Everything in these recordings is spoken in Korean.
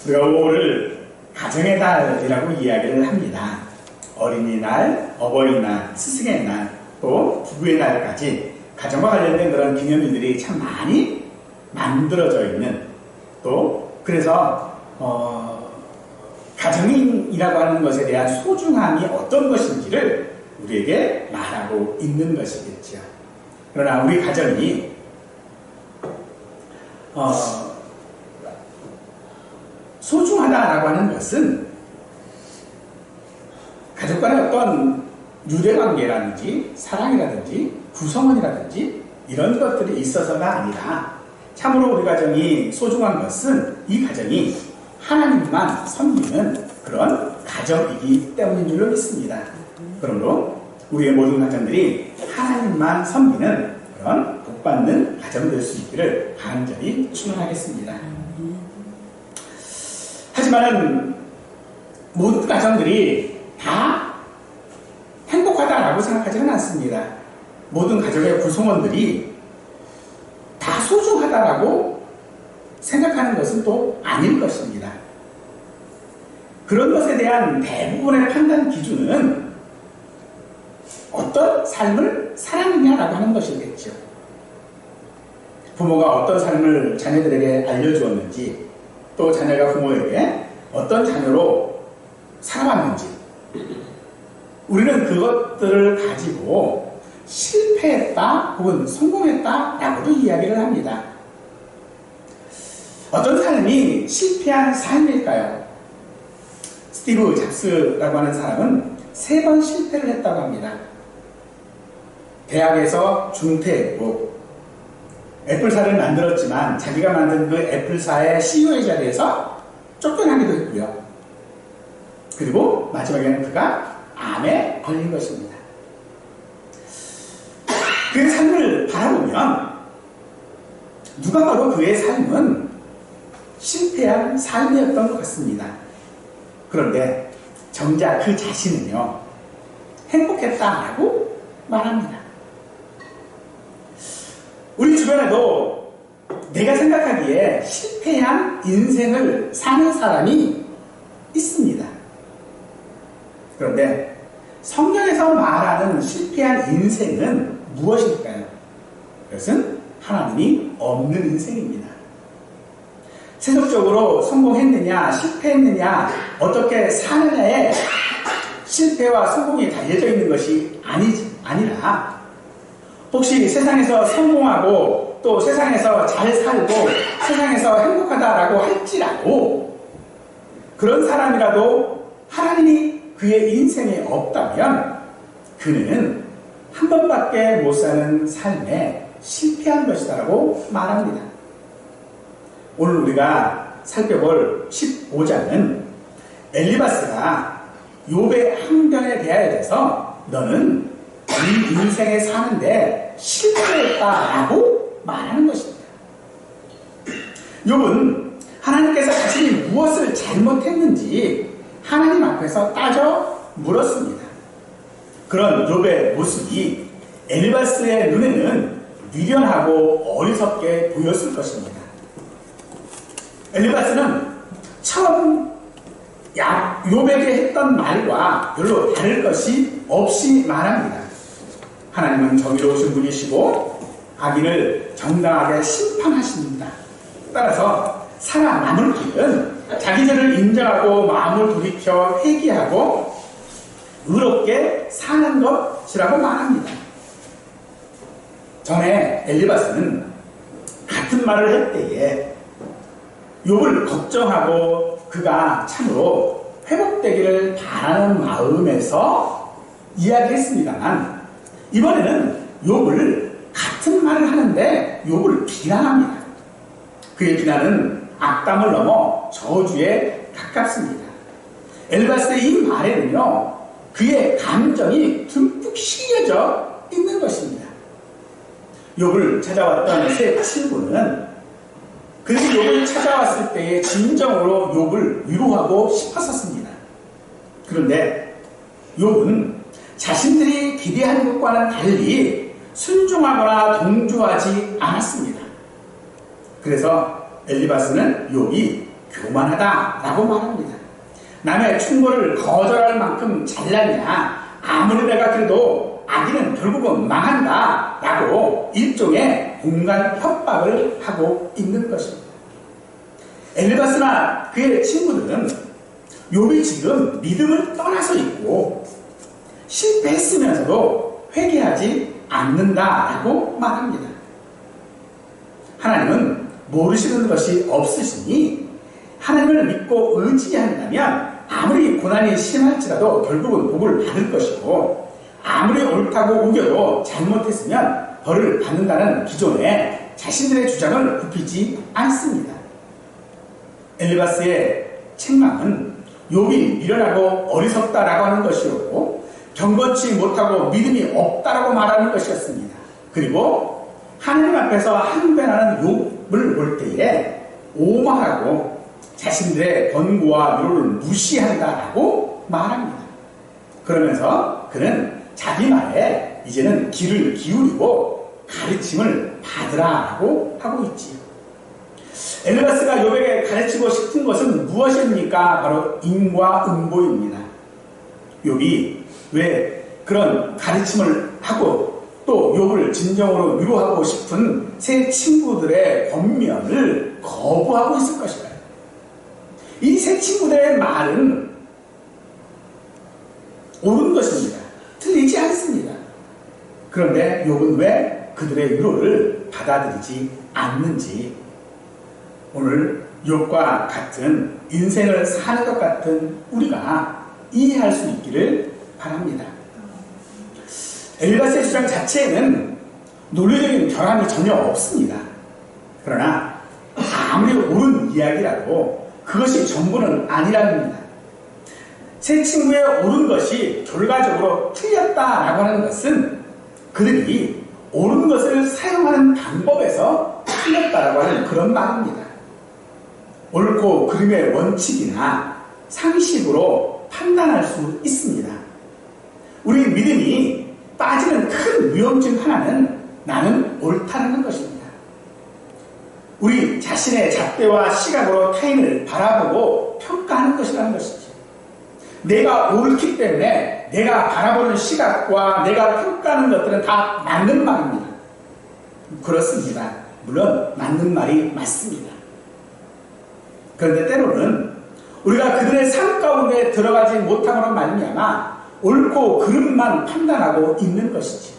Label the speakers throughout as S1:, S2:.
S1: 우리가 5월을 가정의 달이라고 이야기를 합니다. 어린이날, 어버이날, 스승의 날, 또 부부의 날까지 가정과 관련된 그런 기념일들이 참 많이 만들어져 있는, 또 그래서 가정이라고 하는 것에 대한 소중함이 어떤 것인지를 우리에게 말하고 있는 것이겠죠. 그러나 우리 가정이 소중하다라고 하는 것은 가족 간의 어떤 유대관계라든지 사랑이라든지 구성원이라든지 이런 것들이 있어서가 아니라, 참으로 우리 가정이 소중한 것은 이 가정이 하나님만 섬기는 그런 가정이기 때문인 줄로 믿습니다. 그러므로 우리의 모든 가정들이 하나님만 섬기는 그런 복받는 가정 될 수 있기를 간절히 축원하겠습니다. 하지만 모든 가정들이 다 행복하다라고 생각하지는 않습니다. 모든 가족의 구성원들이 다 소중하다라고 생각하는 것은 또 아닐 것입니다. 그런 것에 대한 대부분의 판단 기준은 어떤 삶을 살았느냐라고 하는 것이겠죠. 부모가 어떤 삶을 자녀들에게 알려주었는지, 또 자녀가 부모에게 어떤 자녀로 살아왔는지, 우리는 그것들을 가지고 실패했다 혹은 성공했다라고도 이야기를 합니다. 어떤 삶이 실패한 삶일까요? 스티브 잡스라고 하는 사람은 3번 실패를 했다고 합니다. 대학에서 중퇴했고, 애플사를 만들었지만 자기가 만든 그 애플사의 CEO의 자리에서 쫓겨나기도 했고요. 그리고 마지막에는 그가 암에 걸린 것입니다. 그의 삶을 바라보면 누가 봐도 그의 삶은 실패한 삶이었던 것 같습니다. 그런데 정작 그 자신은요, 행복했다라고 말합니다. 우리 주변에도 내가 생각하기에 실패한 인생을 사는 사람이 있습니다. 그런데 성경에서 말하는 실패한 인생은 무엇일까요? 그것은 하나님이 없는 인생입니다. 세속적으로 성공했느냐 실패했느냐 어떻게 사느냐에 실패와 성공이 달려져 있는 것이 아니라, 혹시 세상에서 성공하고 또 세상에서 잘 살고 세상에서 행복하다라고 할지라도 그런 사람이라도 하나님이 그의 인생에 없다면 그는 한 번밖에 못 사는 삶에 실패한 것이다라고 말합니다. 오늘 우리가 살펴볼 15장은 엘리바스가 욥의 항변에 대하여서 너는 이 인생에 사는데 실패했다라고 말하는 것입니다. 욥은 하나님께서 자신이 무엇을 잘못했는지 하나님 앞에서 따져 물었습니다. 그런 욥의 모습이 엘리바스의 눈에는 미련하고 어리석게 보였을 것입니다. 엘리바스는 처음 욥에게 했던 말과 별로 다를 것이 없이 말합니다. 하나님은 정의로우신 분이시고 악인을 정당하게 심판하십니다. 따라서 살아남을 길은 자기 죄를 인정하고 마음을 돌이켜 회개하고 의롭게 사는 것이라고 말합니다. 전에 엘리바스는 같은 말을 할 때에 욥을 걱정하고 그가 참으로 회복되기를 바라는 마음에서 이야기했습니다만, 이번에는 욥을 같은 말을 하는데 욥을 비난합니다. 그의 비난은 악담을 넘어 저주에 가깝습니다. 엘리바스의 이 말에는요, 그의 감정이 듬뿍 실려져 있는 것입니다. 욥을 찾아왔던 새 친구는 그리고 욥을 찾아왔을 때의 진정으로 욥을 위로하고 싶었었습니다. 그런데 욥은 자신들이 기대한 것과는 달리 순종하거나 동조하지 않았습니다. 그래서 엘리바스는 욥이 교만하다라고 말합니다. 남의 충고를 거절할 만큼 잘났냐, 아무리 내가 그래도 아기는 결국은 망한다라고 일종의 공간 협박을 하고 있는 것입니다. 엘리바스나 그의 친구들은 욥이 지금 믿음을 떠나서 있고 실패했으면서도 회개하지 않는다라고 말합니다. 하나님은 모르시는 것이 없으시니 하나님을 믿고 의지한다면 아무리 고난이 심할지라도 결국은 복을 받을 것이고, 아무리 옳다고 우겨도 잘못했으면 벌을 받는다는 기존에 자신들의 주장을 굽히지 않습니다. 엘리바스의 책망은 욥이 미련하고 어리석다라고 하는 것이었고, 경건치 못하고 믿음이 없다라고 말하는 것이었습니다. 그리고 하나님 앞에서 항변하는 욥을 볼 때에 오만하고 자신들의 권고와 위로를 무시한다라고 말합니다. 그러면서 그는 자기 말에 이제는 귀를 기울이고 가르침을 받으라라고 하고 있지요. 엘리바스가 욥에게 가르치고 싶은 것은 무엇입니까? 바로 인과응보입니다. 욥이 왜 그런 가르침을 하고 또 욥을 진정으로 위로하고 싶은 세 친구들의 권면을 거부하고 있을 것일까요? 이 세 친구들의 말은 옳은 것입니다. 틀리지 않습니다. 그런데 욥은 왜 그들의 위로를 받아들이지 않는지, 오늘 욥과 같은 인생을 사는 것 같은 우리가 이해할 수 있기를 바랍니다. 엘리바스의 주장 자체에는 논리적인 결함이 전혀 없습니다. 그러나 아무리 옳은 이야기라도 그것이 전부는 아니랍니다. 세 친구의 옳은 것이 결과적으로 틀렸다라고 하는 것은 그들이 옳은 것을 사용하는 방법에서 틀렸다라고 하는 그런 말입니다. 옳고 그름의 원칙이나 상식으로 판단할 수 있습니다. 우리 믿음이 빠지는 큰 위험 중 하나는 나는 옳다는 것입니다. 우리 자신의 잣대와 시각으로 타인을 바라보고 평가하는 것이라는 것이죠. 내가 옳기 때문에 내가 바라보는 시각과 내가 평가하는 것들은 다 맞는 말입니다. 그렇습니다. 물론 맞는 말이 맞습니다. 그런데 때로는 우리가 그들의 삶 가운데 들어가지 못함으로 말미암아 옳고 그름만 판단하고 있는 것이죠.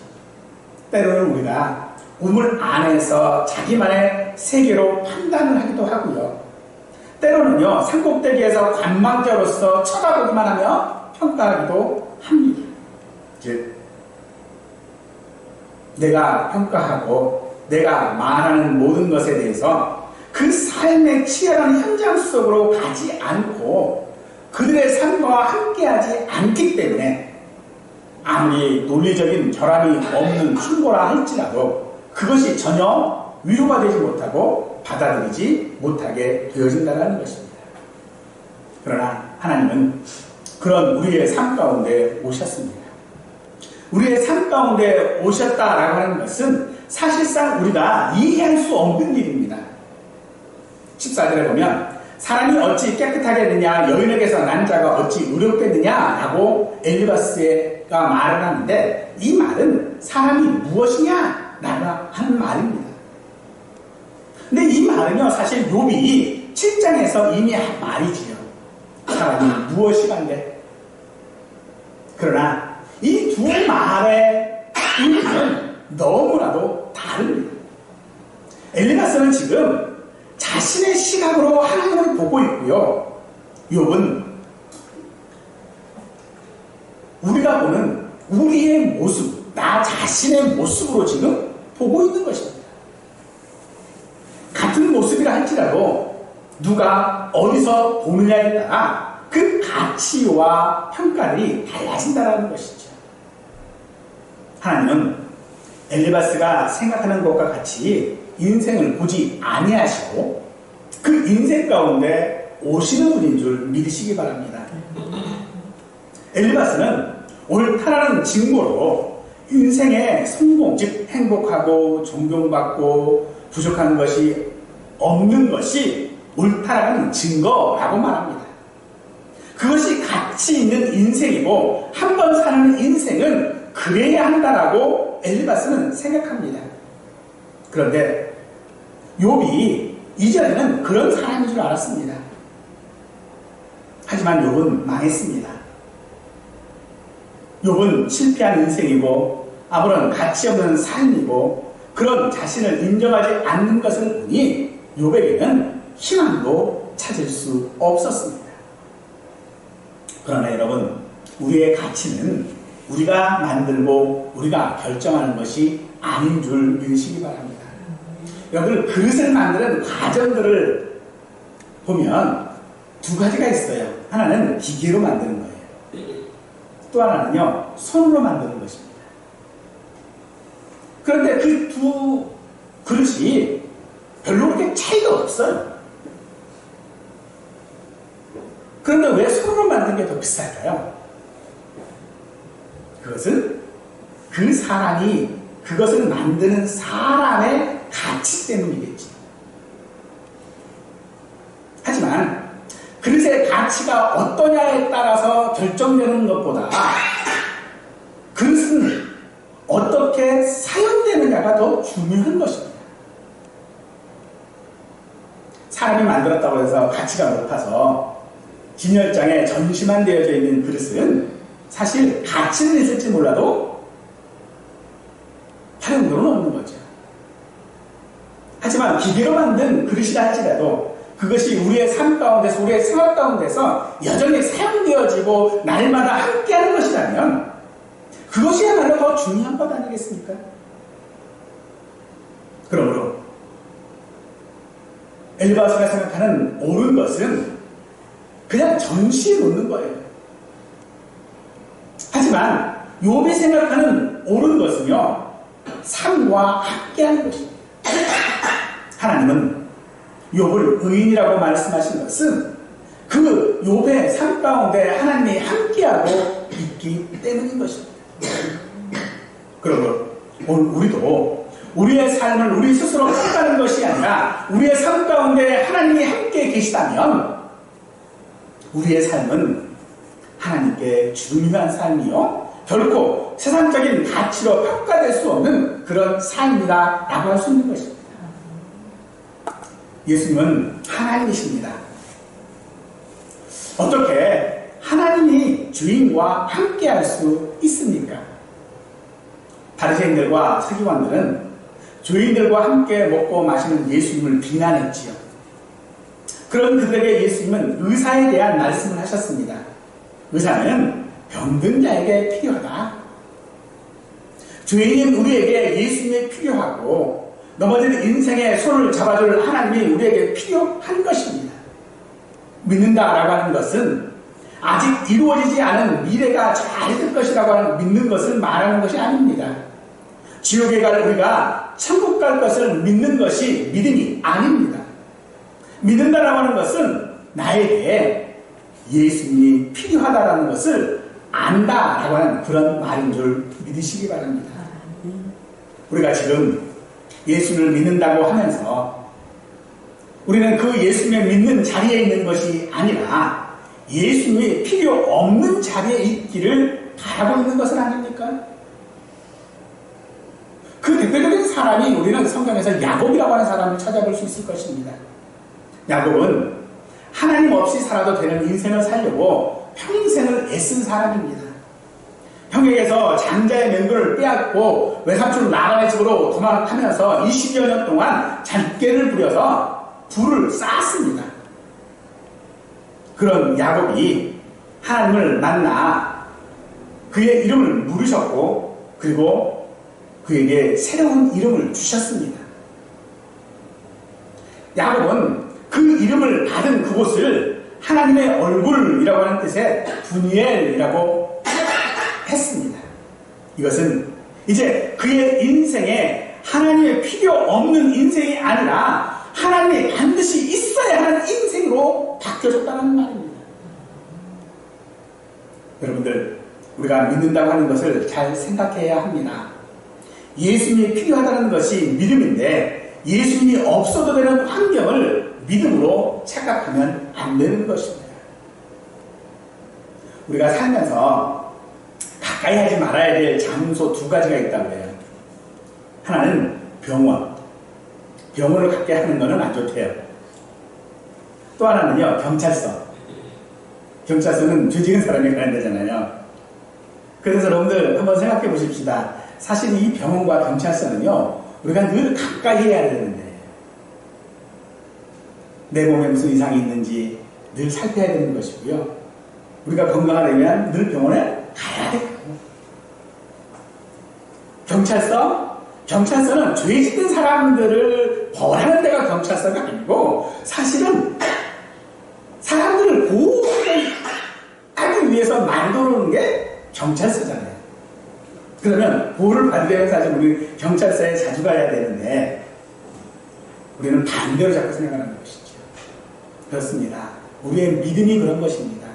S1: 때로는 우리가 우물 안에서 자기만의 세계로 판단을 하기도 하고요. 때로는요, 산꼭대기에서 관망자로서 쳐다보기만 하며 평가하기도 합니다. 즉, 내가 평가하고 내가 말하는 모든 것에 대해서 그 삶의 치열한 현장 속으로 가지 않고 그들의 삶과 함께하지 않기 때문에 아무리 논리적인 결함이 없는 충고라 할지라도 그것이 전혀 위로가 되지 못하고 받아들이지 못하게 되어진다는 것입니다. 그러나 하나님은 그런 우리의 삶 가운데 오셨습니다. 우리의 삶 가운데 오셨다라고 하는 것은 사실상 우리가 이해할 수 없는 일입니다. 14절에 보면 사람이 어찌 깨끗하게 했느냐, 여인에게서 난 자가 어찌 의롭겠느냐라고 엘리바스가 말을 하는데, 이 말은 사람이 무엇이냐 라고 하는 말입니다. 근데 이 말은요, 사실 욥이 7장에서 이미 한 말이지요. 사람이 무엇이간데. 그러나 이 두 말의 의미는 너무나도 다릅니다. 엘리바스는 지금 자신의 시각으로 하나님을 보고 있고요. 욥은 우리가 보는 우리의 모습, 나 자신의 모습으로 지금 보고 있는 것입니다. 같은 모습이라 할지라도 누가 어디서 보느냐에 따라 그 가치와 평가들이 달라진다는 것이죠. 하나님은 엘리바스가 생각하는 것과 같이 인생을 보지 아니하시고 그 인생 가운데 오시는 분인 줄 믿으시기 바랍니다. 엘리바스는 옳다라는 증거로 인생의 성공, 즉 행복하고 존경받고 부족한 것이 없는 것이 옳다라는 증거라고 말합니다. 그것이 가치 있는 인생이고 한 번 사는 인생은 그래야 한다라고 엘리바스는 생각합니다. 그런데 욥이 이전에는 그런 사람인 줄 알았습니다. 하지만 욥은 망했습니다. 욥은 실패한 인생이고 아무런 가치 없는 삶이고 그런 자신을 인정하지 않는 것을 보니 욥에게는 희망도 찾을 수 없었습니다. 그러나 여러분, 우리의 가치는 우리가 만들고 우리가 결정하는 것이 아닌 줄 믿으시기 바랍니다. 여러분, 그릇을 만드는 과정들을 보면 두 가지가 있어요. 하나는 기계로 만드는 거예요. 또 하나는요, 손으로 만드는 것입니다. 그런데 그 두 그릇이 별로 그렇게 차이가 없어요. 그런데 왜 손으로 만든 게 더 비쌀까요? 그것은 그 사람이 그것을 만드는 사람의 가치 때문이겠지. 하지만 그릇의 가치가 어떠냐에 따라서 결정되는 것보다 그릇은 어떻게 사용되느냐가 더 중요한 것입니다. 사람이 만들었다고 해서 가치가 높아서 진열장에 전시만 되어져 있는 그릇은 사실 가치는 있을지 몰라도 활용도는 없는 거죠. 하지만 기계로 만든 그릇이라 할지라도 그것이 우리의 삶 가운데서, 우리의 생활 가운데서 여전히 사용되어지고 날마다 함께하는 것이라면 그것이야말로 더 중요한 것 아니겠습니까? 그러므로 엘리바스가 생각하는 옳은 것은 그냥 전시해 놓는 거예요. 하지만 욥이 생각하는 옳은 것은요, 삶과 함께하는 것입니다. 하나님은 욥을 의인이라고 말씀하신 것은 그 욥의 삶 가운데 하나님이 함께하고 있기 때문인 것입니다. 그러므로 오늘 우리도 우리의 삶을 우리 스스로 평가하는 것이 아니라 우리의 삶 가운데 하나님이 함께 계시다면 우리의 삶은 하나님께 중요한 삶이요, 결코 세상적인 가치로 평가될 수 없는 그런 삶이다 라고 할 수 있는 것입니다. 예수님은 하나님이십니다. 어떻게 하나님이 주인과 함께 할 수 있습니까? 바리새인들과 서기관들은 주인들과 함께 먹고 마시는 예수님을 비난했지요. 그런 그들에게 예수님은 의사에 대한 말씀을 하셨습니다. 의사는 병든 자에게 필요하다. 죄인인 우리에게 예수님이 필요하고 넘어지는 인생의 손을 잡아줄 하나님이 우리에게 필요한 것입니다. 믿는다라고 하는 것은 아직 이루어지지 않은 미래가 잘 될 것이라고 하는 믿는 것을 말하는 것이 아닙니다. 지옥에 갈 우리가 천국 갈 것을 믿는 것이 믿음이 아닙니다. 믿는다라고 하는 것은 나에게 예수님이 필요하다라는 것을 안다라고 하는 그런 말인 줄 믿으시기 바랍니다. 우리가 지금 예수를 믿는다고 하면서 우리는 그 예수님을 믿는 자리에 있는 것이 아니라 예수님이 필요 없는 자리에 있기를 바라고 있는 것은 아닙니까? 그 대표적인 사람이 우리는 성경에서 야곱이라고 하는 사람을 찾아볼 수 있을 것입니다. 야곱은 하나님 없이 살아도 되는 인생을 살려고 평생을 애쓴 사람입니다. 형에게서 장자의 명분을 빼앗고 외삼촌 라반의 집으로 도망하면서 20여 년 동안 잔꾀를 부려서 부를 쌓았습니다. 그런 야곱이 하나님을 만나 그의 이름을 물으셨고 그리고 그에게 새로운 이름을 주셨습니다. 야곱은 그 이름을 받은 그곳을 하나님의 얼굴이라고 하는 뜻의 분이엘이라고 했습니다. 이것은 이제 그의 인생에 하나님의 필요 없는 인생이 아니라 하나님이 반드시 있어야 하는 인생으로 바뀌어졌다는 말입니다. 여러분들, 우리가 믿는다고 하는 것을 잘 생각해야 합니다. 예수님이 필요하다는 것이 믿음인데 예수님이 없어도 되는 환경을 믿음으로 착각하면 안 되는 것입니다. 우리가 살면서 가까이 하지 말아야 될 장소 두 가지가 있다고 해요. 하나는 병원. 병원을 가까이 하는 것은 안 좋대요. 또 하나는요, 경찰서. 경찰서는 죄 지은 사람이 가야 되잖아요. 그래서 여러분들 한번 생각해 보십시다. 사실 이 병원과 경찰서는요, 우리가 늘 가까이 해야 되는데, 내 몸에 무슨 이상이 있는지 늘 살펴야 되는 것이고요. 우리가 건강하려면 늘 병원에 가야 되고. 경찰서는 죄 짓는 사람들을 벌하는 데가 경찰서가 아니고, 사실은 사람들을 보호하기 위해서 만들어 놓은 게 경찰서잖아요. 그러면 보호를 받으려면 사실 우리 경찰서에 자주 가야 되는데, 우리는 반대로 자꾸 생각하는 것이죠. 그렇습니다. 우리의 믿음이 그런 것입니다.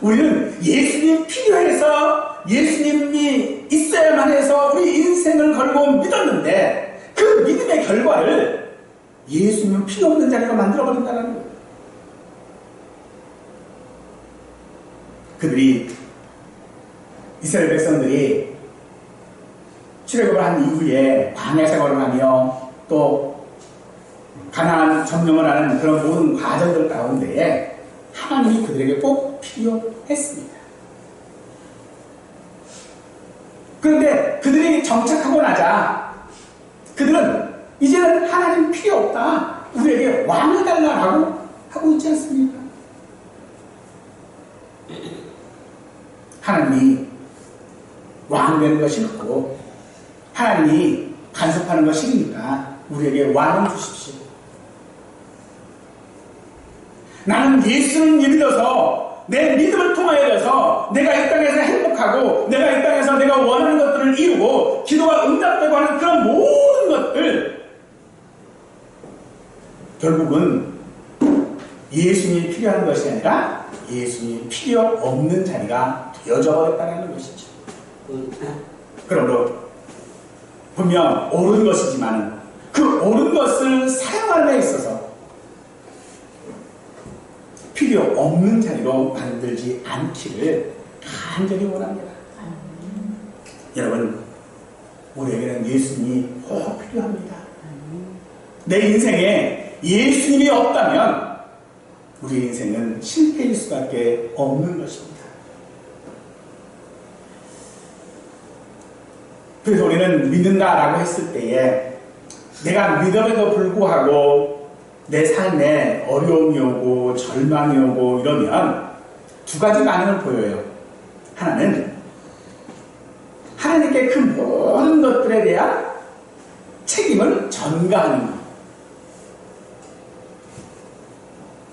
S1: 우리는 예수님이 필요해서, 예수님이 있어야만 해서 우리 인생을 걸고 믿었는데, 그 믿음의 결과를 예수님은 필요 없는 자리로 만들어버린다는 거예요. 그들이, 이스라엘 백성들이 출애굽을 한 이후에 광야 생활을 하며 또 가나안 점령을 하는 그런 모든 과정들 가운데에 하나님이 그들에게 꼭 필요했습니다. 그런데 그들이 정착하고 나자 그들은 이제는 하나님 필요 없다, 우리에게 왕을 달라라고 하고 있지 않습니까? 하나님이 왕 되는 것이 없고 하나님이 간섭하는 것이 싫으니까 우리에게 왕을 주십시오. 나는 예수를 믿어서 내 믿음을 통하여서 내가 이 땅에서 행복하고 내가 이 땅에서 내가 원하는 것들을 이루고 기도가 응답되고 하는 그런 모든 것들, 결국은 예수님이 필요한 것이 아니라 예수님이 필요 없는 자리가 되어져 버렸다는 것이죠. 그러므로 분명 옳은 것이지만 그 옳은 것을 사용하는 데 있어서 필요 없는 자리로 만들지 않기를 간절히 원합니다. 여러분, 우리에게는 예수님이 꼭 필요합니다. 내 인생에 예수님이 없다면 우리 인생은 실패일 수밖에 없는 것입니다. 그래서 우리는 믿는다라고 했을 때에 내가 믿음에도 불구하고 내 삶에 어려움이 오고 절망이 오고 이러면 두 가지 반응을 보여요. 하나는 하나님께 그 모든 것들에 대한 책임을 전가하는 것.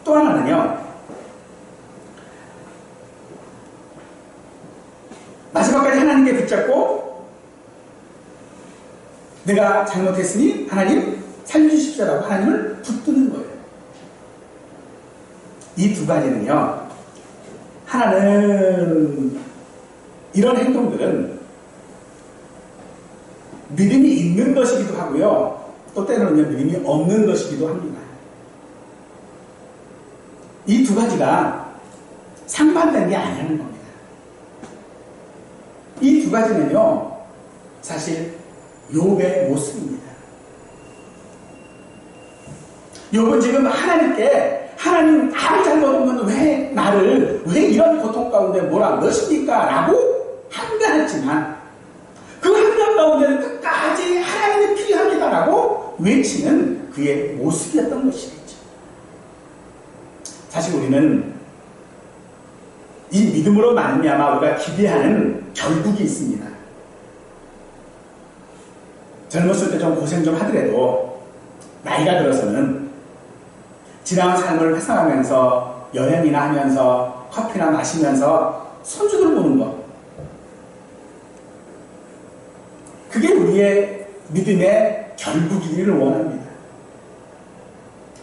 S1: 또 하나는요, 마지막까지 하나님께 붙잡고 내가 잘못했으니 하나님 살려주십시오라고 하나님을 붙드는 거예요. 이 두 가지는요, 하나는 이런 행동들은 믿음이 있는 것이기도 하고요, 또 때로는 믿음이 없는 것이기도 합니다. 이 두 가지가 상반된 게 아니라는 겁니다. 이 두 가지는요, 사실 욥의 모습입니다. 욥은 지금 하나님께, 하나님 아무 잘못 없는 왜 이런 고통 가운데 몰아넣으십니까? 라고 한탄했지만 그 한탄 가운데는 끝까지 하나님이 필요합니다라고 외치는 그의 모습이었던 것이겠죠. 사실 우리는 이 믿음으로 말미암아 우리가 기대하는 결국이 있습니다. 젊었을 때 좀 고생 좀 하더라도 나이가 들어서는 지나온 삶을 회상하면서 여행이나 하면서 커피나 마시면서 손주들 보는 것, 그게 우리의 믿음의 결국이기를 원합니다.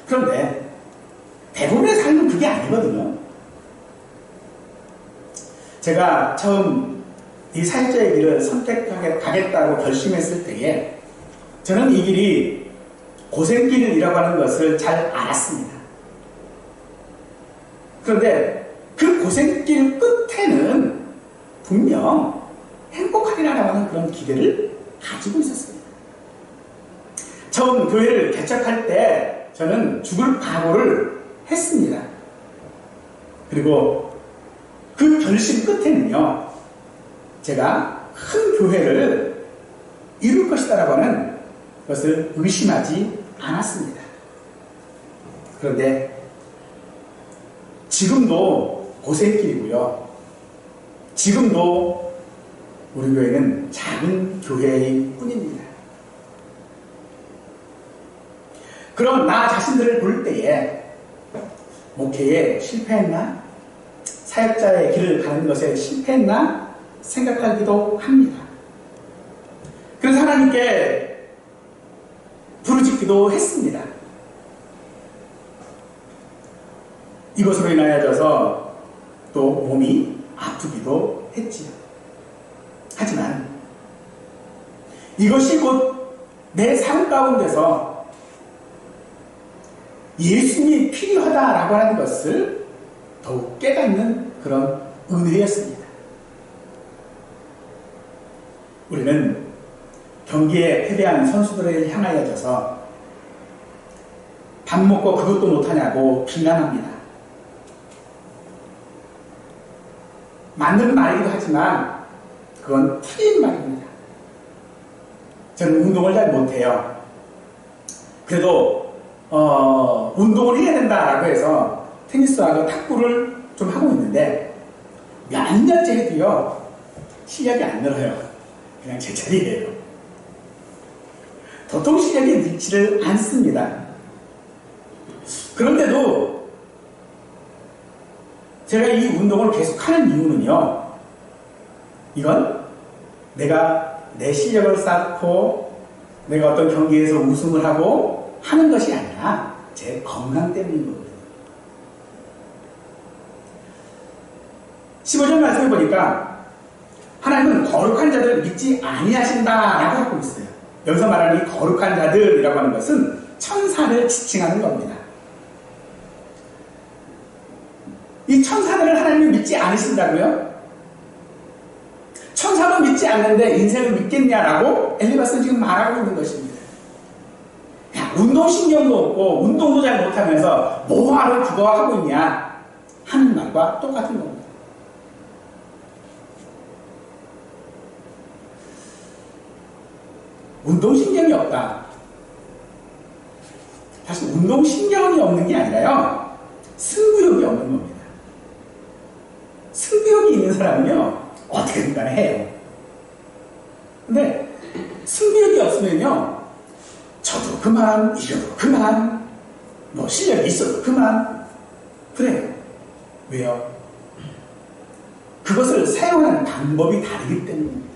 S1: 그런데 대부분의 삶은 그게 아니거든요. 제가 처음 이 사역자의 길을 선택하겠다고 결심했을 때에 저는 이 길이 고생길이라고 하는 것을 잘 알았습니다. 그런데 그 고생길 끝에는 분명 행복하리라고 하는 그런 기대를 가지고 있었습니다. 처음 교회를 개척할 때 저는 죽을 각오를 했습니다. 그리고 그 결심 끝에는요, 제가 큰 교회를 이룰 것이다라고 하는 것을 의심하지 않았습니다. 그런데 지금도 고생길이고요. 지금도 우리 교회는 작은 교회일 뿐입니다. 그럼 나 자신들을 볼 때에 목회에 실패했나? 사역자의 길을 가는 것에 실패했나? 생각하기도 합니다. 그래서 하나님께 부르짖기도 했습니다. 이것으로 인하여져서 또 몸이 아프기도 했지요. 하지만 이것이 곧 내 삶 가운데서 예수님이 필요하다라고 하는 것을 더욱 깨닫는 그런 은혜였습니다. 우리는 경기에 패배한 선수들을 향하여져서 밥 먹고 그것도 못하냐고 비난합니다. 맞는 말이기도 하지만 그건 틀린 말입니다. 저는 운동을 잘 못해요. 그래도 운동을 해야 된다라고 해서 테니스하고 탁구를 좀 하고 있는데 몇 년째 해도요 실력이 안 늘어요. 그냥 제자리예요. 도통 실력이 늘지를 않습니다. 그런데도 제가 이 운동을 계속하는 이유는요, 이건 내가 내 실력을 쌓고 내가 어떤 경기에서 우승을 하고 하는 것이 아니라 제 건강 때문인 거거든요. 15절 말씀해 보니까 하나님은 거룩한 자들을 믿지 아니하신다라고 하고 있어요. 여기서 말하는 이 거룩한 자들이라고 하는 것은 천사를 지칭하는 겁니다. 이 천사들을 하나님이 믿지 않으신다고요? 천사도 믿지 않는데 인생을 믿겠냐라고 엘리바스는 지금 말하고 있는 것입니다. 야, 운동신경도 없고 운동도 잘 못하면서 뭐하러 그거 하고 있냐 하는 말과 똑같은 겁니다. 운동신경이 없다. 사실 운동신경이 없는 게 아니라요, 승부욕이 없는 겁니다. 승부욕이 있는 사람은요 어떻게든 간에 해요. 근데 승부욕이 없으면요, 저도 그만, 이래도 그만, 뭐 실력이 있어도 그만, 그래요. 왜요? 그것을 사용하는 방법이 다르기 때문입니다.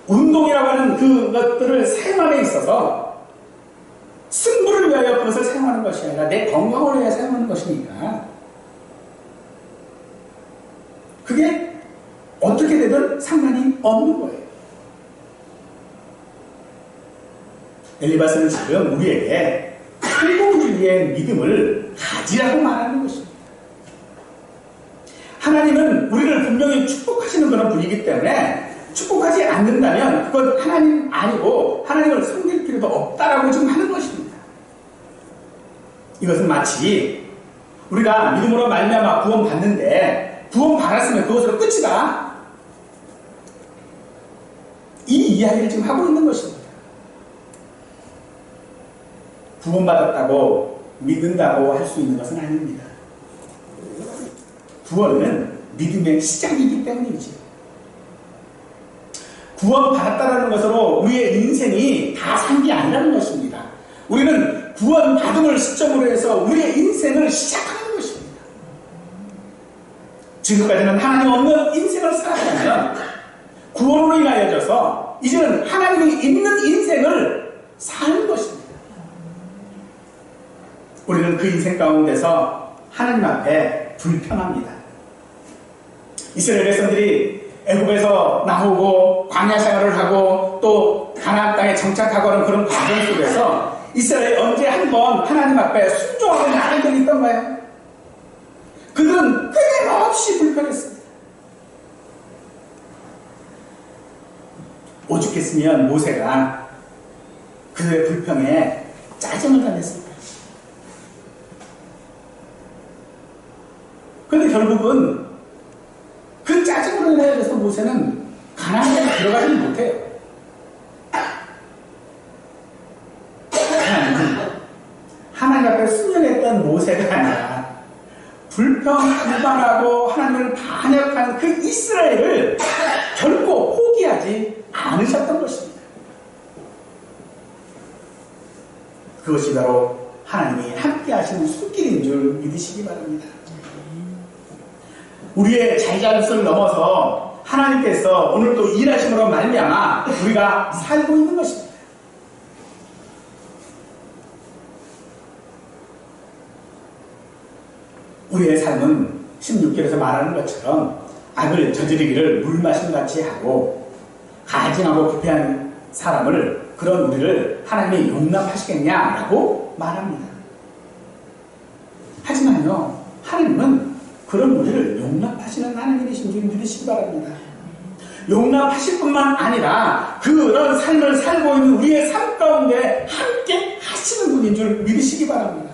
S1: 운동이라고 하는 그것들을 사용함에 있어서 승부를 위하여 그것을 사용하는 것이 아니라 내 건강을 위하여 사용하는 것이니까 그게 어떻게 되든 상관이 없는 거예요. 엘리바스는 지금 우리에게 성공주의의 믿음을 가지라고 말하는 것입니다. 하나님은 우리를 분명히 축복하시는 그런 분이기 때문에 축복하지 않는다면 그건 하나님 아니고 하나님을 섬길 필요도 없다라고 지금 하는 것입니다. 이것은 마치 우리가 믿음으로 말미암아 구원 받는데 구원 받았으면 그것으로 끝이다, 이 이야기를 지금 하고 있는 것입니다. 구원받았다고 믿는다고 할 수 있는 것은 아닙니다. 구원은 믿음의 시작이기 때문이죠. 구원받았다는 것으로 우리의 인생이 다 산 게 아니라는 것입니다. 우리는 구원받음을 시점으로 해서 우리의 인생을 시작하는 것입니다. 지금까지는 하나님 없는 인생을 살았다면 구원으로 인하여져서 이제는 하나님이 있는 인생을 사는 것입니다. 우리는 그 인생 가운데서 하나님 앞에 불평합니다. 이스라엘 백성들이 애굽에서 나오고 광야 생활을 하고 또 가나안 땅에 정착하고는 그런 과정 속에서 이스라엘이 언제 한번 하나님 앞에 순종하고 나간 적이 있던가요? 그들은 끊임없이 불평했습니다. 오죽했으면 모세가 그들의 불평에 짜증을 냈을까. 그런데 결국은 그 짜증으로 인해서 모세는 가나안에 들어가지 못해요. 하나님 앞에 순종했던 모세가 아니라 불평 불만하고 하나님을 반역한 그 이스라엘을 결코 포기하지 않으셨던 것입니다. 그것이 바로 하나님이 함께 하시는 손길인 줄 믿으시기 바랍니다. 우리의 잘잘못을 넘어서 하나님께서 오늘 또 일하심으로 말미암아 우리가 살고 있는 것입니다. 우리의 삶은 16절에서 말하는 것처럼 악을 저지르기를 물마심같이 하고 가증하고 부패한 사람을 그런 우리를 하나님이 용납하시겠냐라고 말합니다. 하지만요, 하나님은 그런 우리를 용납하시는 하나님이신 줄 믿으시기 바랍니다. 용납하실 뿐만 아니라 그런 삶을 살고 있는 우리의 삶 가운데 함께 하시는 분인 줄 믿으시기 바랍니다.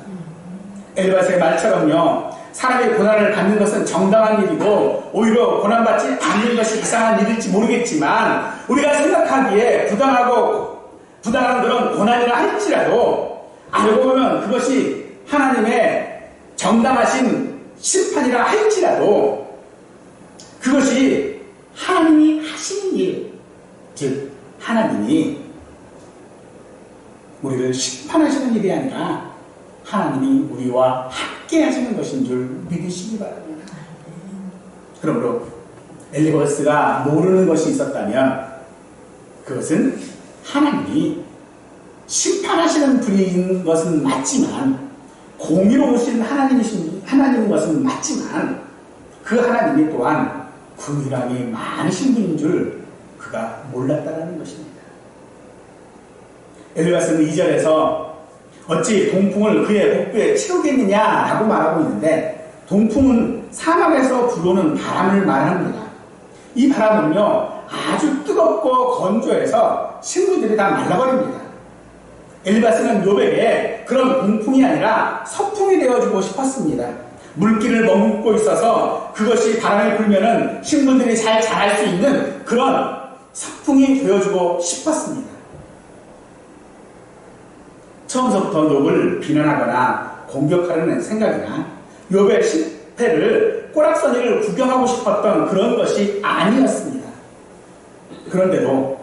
S1: 엘바스의 말처럼요, 사람이 고난을 받는 것은 정당한 일이고 오히려 고난받지 않는 것이 이상한 일일지 모르겠지만 우리가 생각하기에 부당한 그런 고난이라 할지라도 알고 보면 그것이 하나님의 정당하신 심판이라 할지라도 그것이 하나님이 하시는 일, 즉 하나님이 우리를 심판하시는 일이 아니라 하나님이 우리와 함께 하시는 것인 줄 믿으시기 바랍니다. 그러므로 엘리바스가 모르는 것이 있었다면 그것은 하나님이 심판하시는 분인 것은 맞지만 공의로우신 하나님인 것은 맞지만 그 하나님이 또한 긍휼함이 많으신 분인 줄 그가 몰랐다는 것입니다. 엘리바스는 2절에서 어찌 동풍을 그의 복부에 채우겠느냐라고 말하고 있는데 동풍은 사막에서 불어오는 바람을 말합니다. 이 바람은요 아주 뜨겁고 건조해서 식물들이 다 말라버립니다. 엘리바스는 욥에게 그런 동풍이 아니라 서풍이 되어주고 싶었습니다. 물기를 머금고 있어서 그것이 바람이 불면은 식물들이 잘 자랄 수 있는 그런 서풍이 되어주고 싶었습니다. 처음부터 욥을 비난하거나 공격하려는 생각이나 욥의 실패를 꼬락서니를 구경하고 싶었던 그런 것이 아니었습니다. 그런데도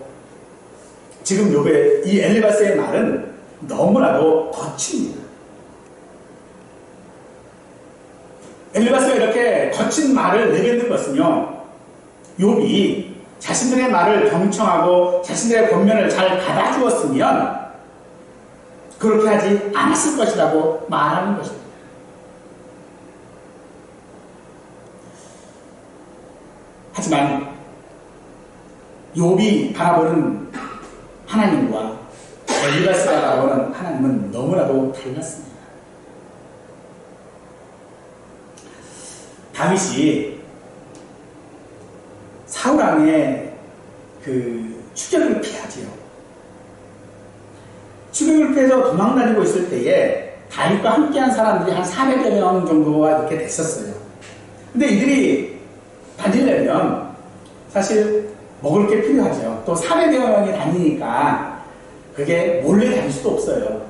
S1: 지금 욥의 이 엘리바스의 말은 너무나도 거칩니다. 엘리바스가 이렇게 거친 말을 내뱉는 것은요, 욥이 자신들의 말을 경청하고 자신들의 권면을 잘 받아주었으면 그렇게 하지 않았을 것이라고 말하는 것입니다. 하지만 욥이 바라보는 하나님과 엘리바스가 바라보는 하나님은 너무나도 달랐습니다. 다윗이 사울 왕의 그 추격을 피하지요. 추격을 피해서 도망다니고 있을 때에 다윗과 함께한 사람들이 한 400여 명 정도가 이렇게 됐었어요. 근데 이들이 다니려면 사실 먹을 게 필요하죠. 또 400여 명이 다니니까 그게 몰래 다닐 수도 없어요.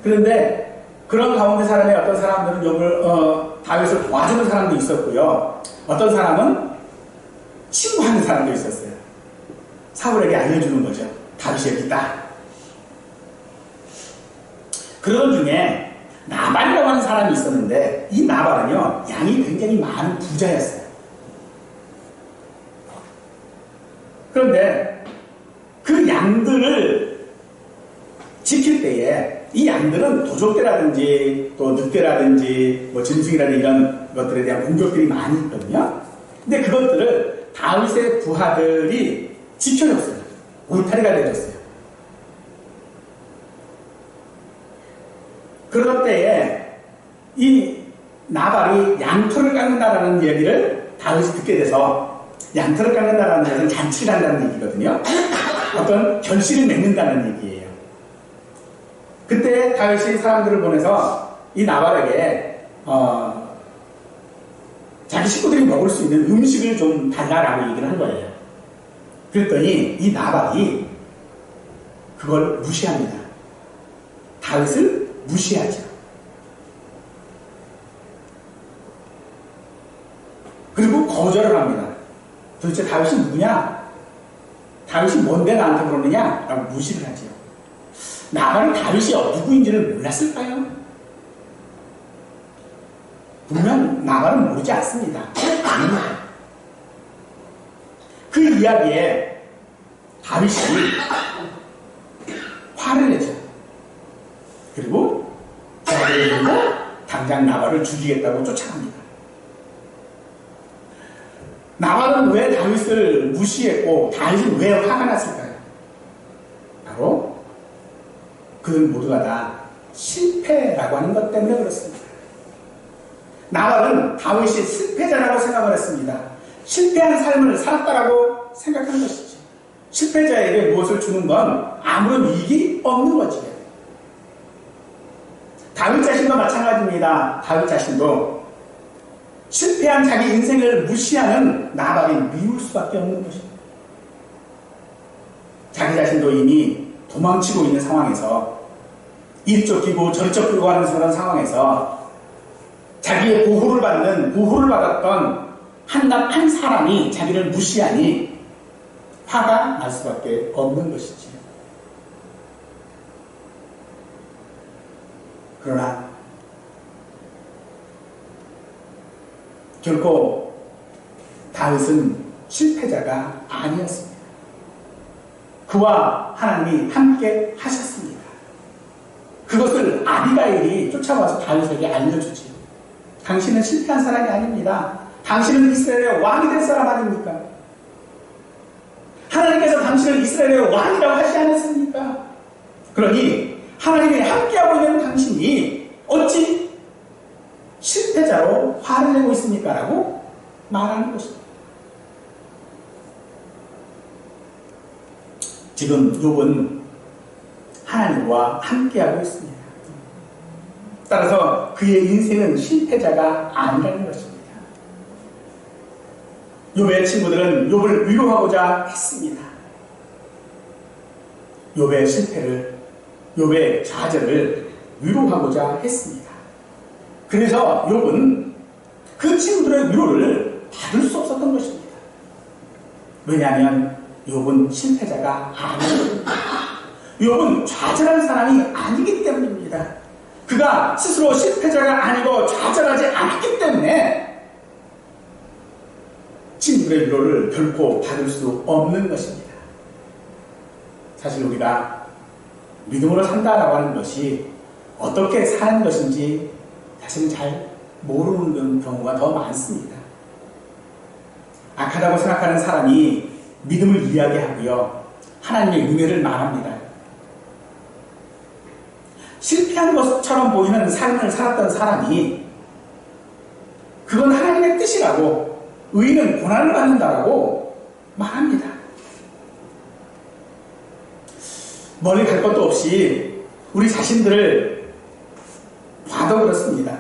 S1: 그런데 그런 가운데 사람의 어떤 사람들은 다윗을 도와주는 사람도 있었고요. 어떤 사람은 친구하는 사람도 있었어요. 사울에게 알려주는 거죠. 다윗이 여기 있다. 그런 중에 나발이라고 하는 사람이 있었는데 이 나발은요 양이 굉장히 많은 부자였어요. 그런데 그 양들을 지킬 때에 이 양들은 도적대라든지 또 늑대라든지 뭐 짐승이라든지 이런 것들에 대한 공격들이 많이 있거든요. 근데 그것들을 다윗의 부하들이 지켜줬어요. 울타리가 되어줬어요. 그럴 때에 이 나발이 양털을 깎는다라는 얘기를 다윗이 듣게 돼서, 양털을 깎는다라는 것은 잔치를 한다는 얘기거든요. 어떤 결실을 맺는다는 얘기예요. 그때 다윗이 사람들을 보내서 이 나발에게 자기 식구들이 먹을 수 있는 음식을 좀 달라라고 얘기를 한 거예요. 그랬더니 이 나발이 그걸 무시합니다. 다윗을 무시하죠. 그리고 거절을 합니다. 도대체 다윗이 누구냐? 다윗이 뭔데 나한테 그러느냐? 라고 무시를 하죠. 나발은 다윗이 누구인지를 몰랐을까요? 분명 나발은 모르지 않습니다. 아닙니다. 그 이야기에 다윗이 화를 내죠. 그리고 자기를 들고 당장 나발을 죽이겠다고 쫓아갑니다. 나발은 왜 다윗을 무시했고 다윗은 왜 화가 났을까요? 바로 그들 모두가 다 실패라고 하는 것 때문에 그렇습니다. 나발은 다윗이 실패자라고 생각을 했습니다. 실패한 삶을 살았다라고 생각한 것이죠. 실패자에게 무엇을 주는 건 아무런 이익이 없는 거지. 다윗 자신도 마찬가지입니다. 다윗 자신도 실패한 자기 인생을 무시하는 나발이 미울 수밖에 없는 것입니다. 자기 자신도 이미 도망치고 있는 상황에서 이리 쫓기고 저리 쫓기고 하는 그런 상황에서 자기의 보호를 받았던 한 사람이 자기를 무시하니 화가 날 수밖에 없는 것이지. 그러나 결코 다윗은 실패자가 아니었습니다. 그와 하나님이 함께 하셨습니다. 그것을 아비가일이 쫓아와서 다윗에게 알려주지. 당신은 실패한 사람이 아닙니다. 당신은 이스라엘의 왕이 될 사람 아닙니까? 하나님께서 당신을 이스라엘의 왕이라고 하지 않았습니까? 그러니 하나님이 함께하고 있는 당신이 어찌 실패자로 화를 내고 있습니까? 라고 말하는 것입니다. 지금 욥은 하나님과 함께하고 있습니다. 따라서 그의 인생은 실패자가 아니라는 것입니다. 욥의 친구들은 욥을 위로하고자 했습니다. 욥의 실패를, 욥의 좌절을 위로하고자 했습니다. 그래서 욥은 그 친구들의 위로를 받을 수 없었던 것입니다. 왜냐하면 욥은 실패자가 아니거든요. 욥은 좌절한 사람이 아니기 때문입니다. 그가 스스로 실패자가 아니고 좌절하지 않기 때문에 친구들의 위로를 결코 받을 수 없는 것입니다. 사실 우리가 믿음으로 산다라고 하는 것이 어떻게 사는 것인지 사실 잘 모르는 경우가 더 많습니다. 악하다고 생각하는 사람이 믿음을 이야기하고요, 하나님의 은혜를 말합니다. 실패한 것처럼 보이는 삶을 살았던 사람이 그건 하나님의 뜻이라고, 의인은 고난을 받는다라고 말합니다. 멀리 갈 것도 없이 우리 자신들을 봐도 그렇습니다.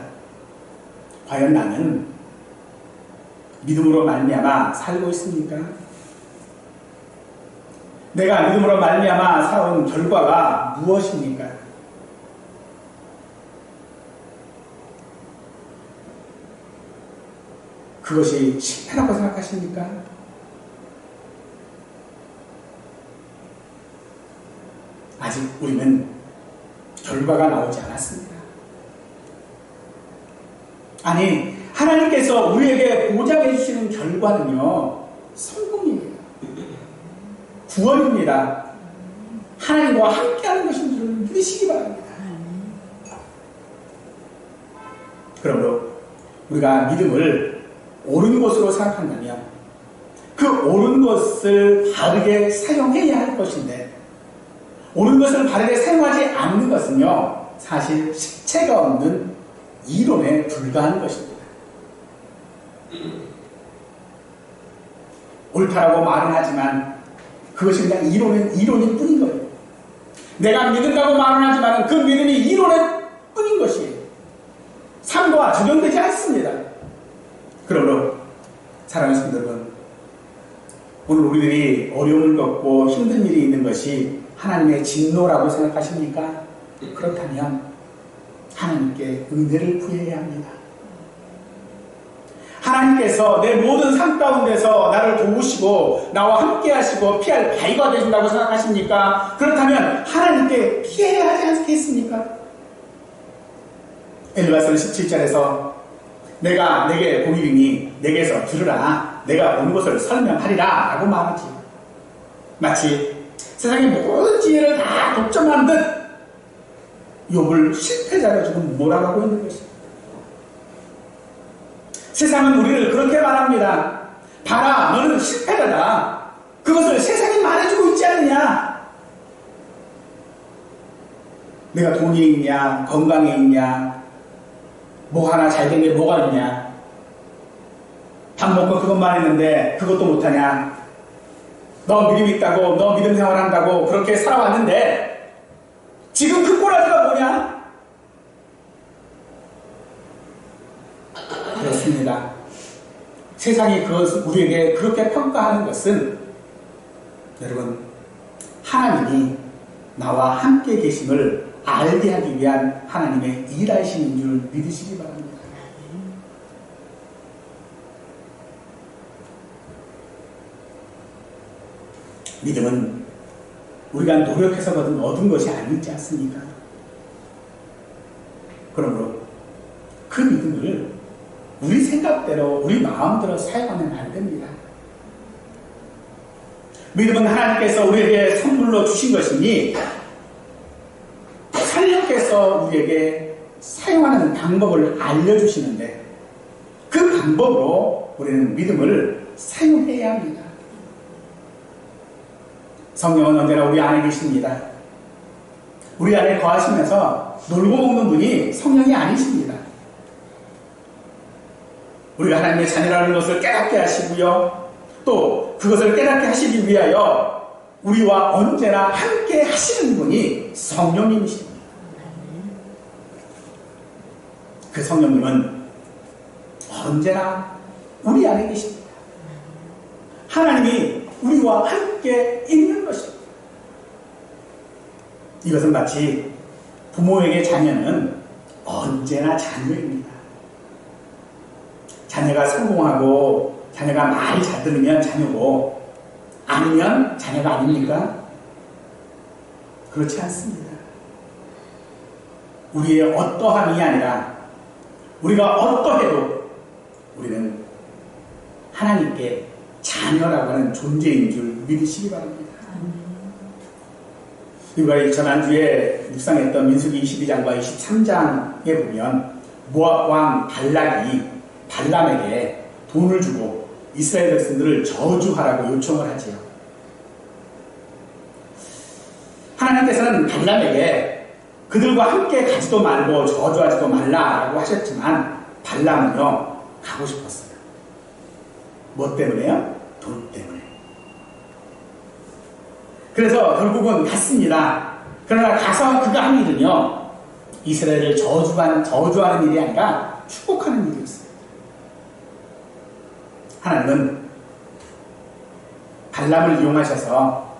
S1: 과연 나는 믿음으로 말미암아 살고 있습니까? 내가 믿음으로 말미암아 살아온 결과가 무엇입니까? 그것이 실패라고 생각하십니까? 아직 우리는 결과가 나오지 않았습니다. 아니, 하나님께서 우리에게 보장해 주시는 결과는요, 성공입니다. 구원입니다. 하나님과 함께하는 것인 줄 믿으시기 바랍니다. 그러므로 우리가 믿음을 옳은 것으로 생각한다면 그 옳은 것을 바르게 사용해야 할 것인데, 옳은 것을 바르게 사용하지 않는 것은요, 사실 실체가 없는 이론에 불과한 것입니다. 옳다라고 말은 하지만 그것이 그냥 이론일 뿐인 거예요. 내가 믿는다고 말은 하지만 그 믿음이 이론일 뿐인 것이에요. 삶과 적용되지 않습니다. 그러므로 사랑하는 성도 여러분, 오늘 우리들이 어려움을 겪고 힘든 일이 있는 것이 하나님의 진노라고 생각하십니까? 그렇다면 하나님께 은혜를 구해야 합니다. 하나님께서 내 모든 삶 가운데서 나를 도우시고 나와 함께 하시고 피할 바위가 되신다고 생각하십니까? 그렇다면 하나님께 피해야 하지 않겠습니까? 엘리야서 17절에서 내가 내게 보이리니 내게서 들으라, 내가 온 것을 설명하리라 라고 말하지. 마치 세상의 모든 지혜를 다 독점한 듯 욥을 실패자로 지금 몰아가고 있는 것입니다. 세상은 우리를 그렇게 말합니다. 봐라, 너는 실패자다. 그것을 세상이 말해주고 있지 않느냐. 내가 돈이 있냐, 건강이 있냐, 뭐 하나 잘된 게 뭐가 있냐. 밥 먹고 그것만 했는데 그것도 못하냐. 너 믿음 있다고, 너 믿음 생활한다고 그렇게 살아왔는데 지금 그 꼬라지가 뭐냐? 그렇습니다. 세상이 그것을 우리에게 그렇게 평가하는 것은 여러분, 하나님이 나와 함께 계심을 알게 하기 위한 하나님의 일하심인 줄 믿으시기 바랍니다. 믿음은 우리가 노력해서 얻은 것이 아니지 않습니까? 그러므로 그 믿음을 우리 생각대로, 우리 마음대로 사용하면 안 됩니다. 믿음은 하나님께서 우리에게 선물로 주신 것이니 하나님께서 우리에게 사용하는 방법을 알려주시는데 그 방법으로 우리는 믿음을 사용해야 합니다. 성령은 언제나 우리 안에 계십니다. 우리 안에 거하시면서 놀고 먹는 분이 성령이 아니십니다. 우리가 하나님의 자녀라는 것을 깨닫게 하시고요. 또 그것을 깨닫게 하시기 위하여 우리와 언제나 함께 하시는 분이 성령님이십니다. 그 성령님은 언제나 우리 안에 계십니다. 하나님이 우리와 함께 있는 것입니다. 이것은 마치 부모에게 자녀는 언제나 자녀입니다. 자녀가 성공하고 자녀가 말이 잘 들으면 자녀고 아니면 자녀가 아닙니까? 그렇지 않습니다. 우리의 어떠함이 아니라 우리가 어떠해도 우리는 하나님께 자녀라고 하는 존재인 줄 믿으시기 바랍니다. 우리가 지난주에 묵상했던 민수기 22장과 23장에 보면 모압 왕 발락이 발람에게 돈을 주고 이스라엘 백성들을 저주하라고 요청을 하지요. 하나님께서는 발람에게 그들과 함께 가지도 말고 저주하지도 말라라고 하셨지만 발람은요, 가고 싶었어요. 뭐 때문에요? 돈 때문에. 그래서 결국은 갔습니다. 그러나 가서 그가 한 일은요, 이스라엘을 저주하는 일이 아니라 축복하는 일이었어요. 하나님은 발람을 이용하셔서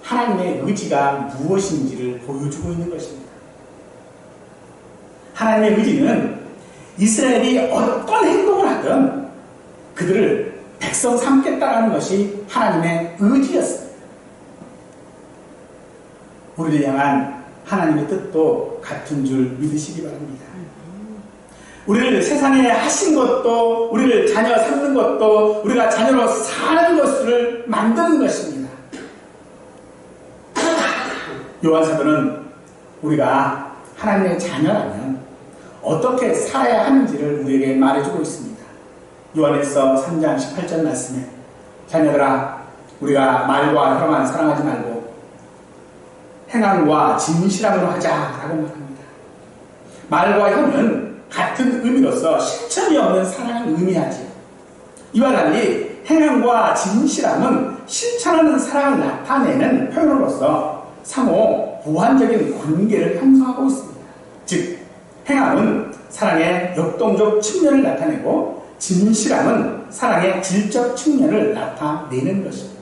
S1: 하나님의 의지가 무엇인지를 보여주고 있는 것입니다. 하나님의 의지는 이스라엘이 어떤 행동을 하든 그들을 백성 삼겠다라는 것이 하나님의 의지였습니다. 우리를 향한 하나님의 뜻도 같은 줄 믿으시기 바랍니다. 우리를 세상에 하신 것도, 우리를 자녀 삼는 것도, 우리가 자녀로 사는 것을 만드는 것입니다. 요한사도는 우리가 하나님의 자녀라면 어떻게 살아야 하는지를 우리에게 말해주고 있습니다. 요한일서 3장 18절 말씀에 자녀들아, 우리가 말과 혀만 사랑하지 말고 행함과 진실함으로 하자라고 말합니다. 말과 혀는 같은 의미로서 실천이 없는 사랑을 의미하지요. 이와 달리 행함과 진실함은 실천하는 사랑을 나타내는 표현으로서 상호 보완적인 관계를 형성하고 있습니다. 즉, 행함은 사랑의 역동적 측면을 나타내고 진실함은 사랑의 질적 측면을 나타내는 것입니다.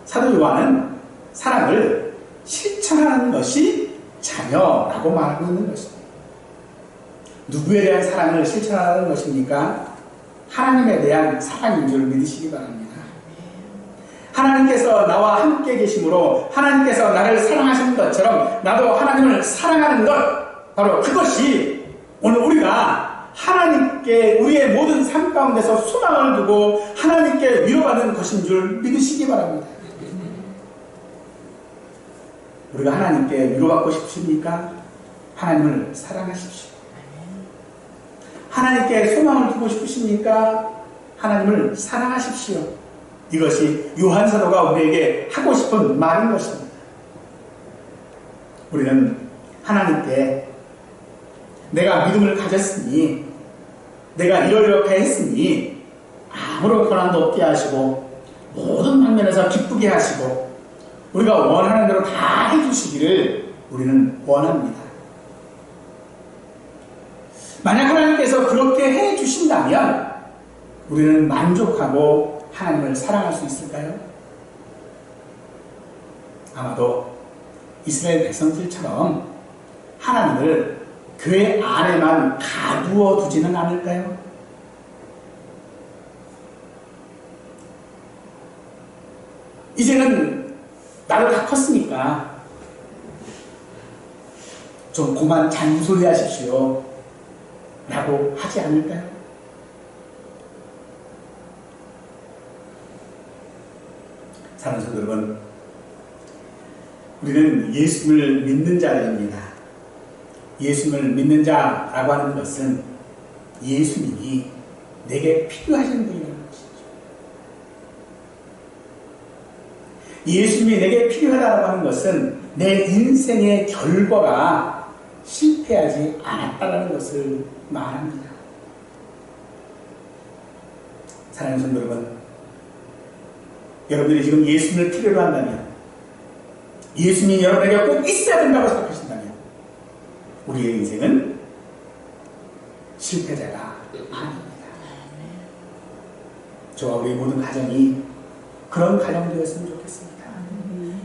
S1: 사도 요한은 사랑을 실천하는 것이 자녀라고 말하고 있는 것입니다. 누구에 대한 사랑을 실천하는 것입니까? 하나님에 대한 사랑인 줄 믿으시기 바랍니다. 하나님께서 나와 함께 계심으로 하나님께서 나를 사랑하시는 것처럼 나도 하나님을 사랑하는 것, 바로 그것이 오늘 우리가 하나님께 우리의 모든 삶 가운데서 소망을 두고 하나님께 위로받는 것인 줄 믿으시기 바랍니다. 우리가 하나님께 위로받고 싶으십니까? 하나님을 사랑하십시오. 하나님께 소망을 두고 싶으십니까? 하나님을 사랑하십시오. 이것이 요한 사도가 우리에게 하고 싶은 말인 것입니다. 우리는 하나님께 내가 믿음을 가졌으니, 내가 이러이렇게 했으니 아무런 고난도 없게 하시고 모든 방면에서 기쁘게 하시고 우리가 원하는 대로 다 해주시기를 우리는 원합니다. 만약 하나님께서 그렇게 해주신다면 우리는 만족하고 하나님을 사랑할 수 있을까요? 아마도 이스라엘 백성들처럼 하나님을 교회 안에만 가두어 두지는 않을까요? 이제는 나도 다 컸으니까 좀 그만 잔소리 하십시오 라고 하지 않을까요? 사랑하는 성도 여러분, 우리는 예수를 믿는 자들입니다. 예수를 믿는 자라고 하는 것은 예수님이 내게 필요하신 분이라는 것이죠. 예수님이 내게 필요하다고 하는 것은 내 인생의 결과가 실패하지 않았다는 것을 말합니다. 사랑하는 성도 여러분, 여러분들이 지금 예수님을 필요로 한다면, 예수님이 여러분에게 꼭 있어야 된다고 생각하신다면 우리의 인생은 실패자가 아닙니다. 저와 우리 모든 가정이 그런 가정 되었으면 좋겠습니다.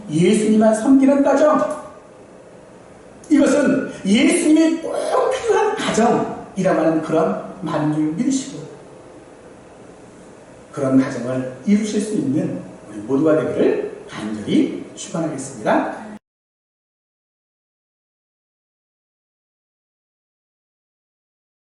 S1: 예수님만 섬기는 가정, 이것은 예수님이 꼭 필요한 가정이라고 하는 그런 말인 줄 믿으시고 그런 가정을 이루실 수 있는 우리 모두가 되기를 간절히 축원하겠습니다.